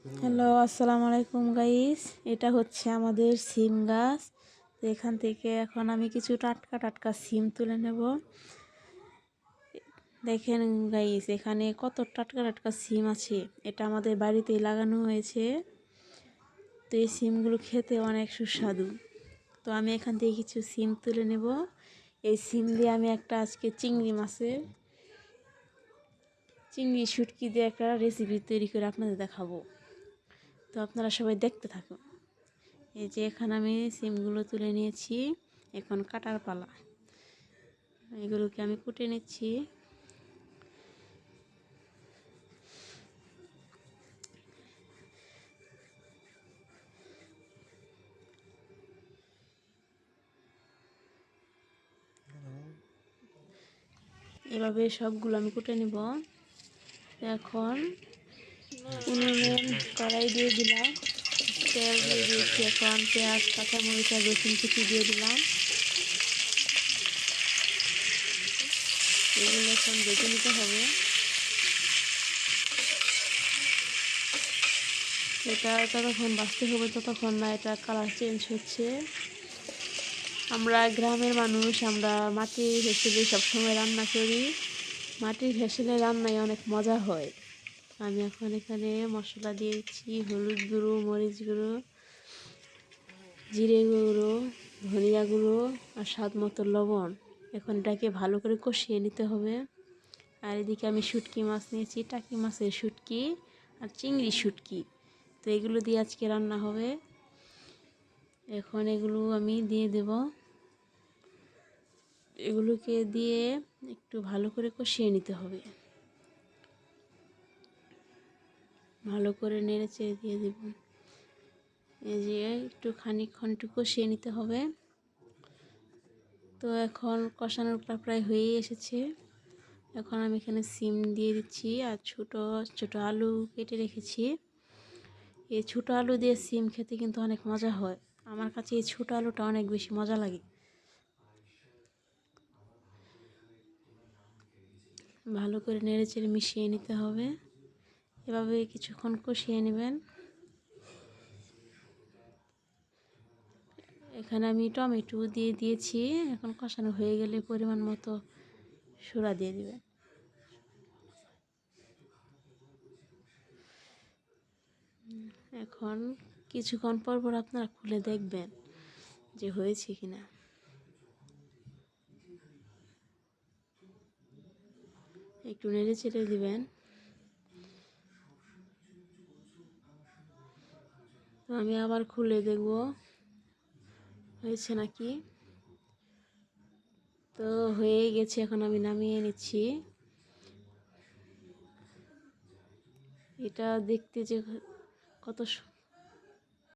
Hello, আসসালামু আলাইকুম guys. এটা হচ্ছে আমাদের সিম গাছ। তো এখান থেকে এখন আমি কিছু টাটকা টাটকা সিম তুলে নেব। দেখেন গাইস, এখানে কত টাটকা টাটকা সিম আছে। এটা আমাদের বাড়িতেই লাগানো হয়েছে। তো এই সিমগুলো খেতে অনেক সুস্বাদু। তো আমি এখান থেকে কিছু সিম তুলে নেব। এই সিম দিয়ে আমি একটা আজকে চিংড়ি শুটকি দিয়ে একটা রেসিপি তৈরি করে আপনাদের দেখাবো। তো আপনারা সবাই দেখতে থাকুন। এই যে এখানে আমি সিমগুলো তুলে নিয়েছি, এখন কাটার পালা। এগুলোকে আমি কুটে নিচ্ছি। এভাবে সবগুলো আমি কুটে নিব। এখন উনুনে কড়াই দিয়ে দিলাম, তেল দিয়ে দিয়েছি। এখন পেঁয়াজ, কাঁচামরিচ আর রসুন কুচি দিয়ে দিলাম। এগুলো এখন ভেজে নিতে হবে। এটা ততক্ষণ বাঁচতে হবে ততক্ষণ না এটা কালার চেঞ্জ হচ্ছে। আমরা গ্রামের মানুষ, আমরা মাটির হেসেলে সবসময় রান্না করি। মাটির হেসেলে রান্নায় অনেক মজা হয়। আমি এখন এখানে মশলা দিয়েছি, হলুদ গুঁড়ো, মরিচ গুঁড়ো, জিরে গুঁড়ো, ধনিয়া গুঁড়ো আর স্বাদ মতো লবণ। এখন এটাকে ভালো করে কষিয়ে নিতে হবে। আর এদিকে আমি শুটকি মাছ নিয়েছি, টাকি মাছের শুটকি আর চিংড়ি শুটকি। তো এগুলো দিয়ে আজকে রান্না হবে। এখন এগুলো আমি দিয়ে দেব। এগুলোকে দিয়ে একটু ভালো করে কষিয়ে নিতে হবে। ভালো করে নেড়ে চেড়ে দিয়ে দেব। এই যে খানিকক্ষণ কষিয়ে নিতে হবে। তো এখন কষানোর প্রায় হয়েই এসেছে। এখন আমি এখানে সিম দিয়ে দিচ্ছি আর ছোট ছোট আলু কেটে রেখেছি। এই ছোট আলু দিয়ে সিম খেতে কিন্তু অনেক মজা হয়। আমার কাছে এই ছোট আলুটা অনেক বেশি মজা লাগে। ভালো করে নেড়ে চেড়ে মিশিয়ে নিতে হবে। এভাবে কিছুক্ষণ কষিয়ে নেবেন। এখানে আমি টমেটো দিয়ে দিয়েছি। এখন কষানো হয়ে গেলে পরিমাণ মতো সোড়া দিয়ে দেবেন। এখন কিছুক্ষণ পর পর আপনারা খুলে দেখবেন যে হয়েছে কিনা। একটু নেড়ে চেড়ে দিবেন। তো আমি আবার খুলে দেখব হয়েছে নাকি। তো হয়ে গেছে, এখন আমি নামিয়ে নিচ্ছি। এটা দেখতে যে কত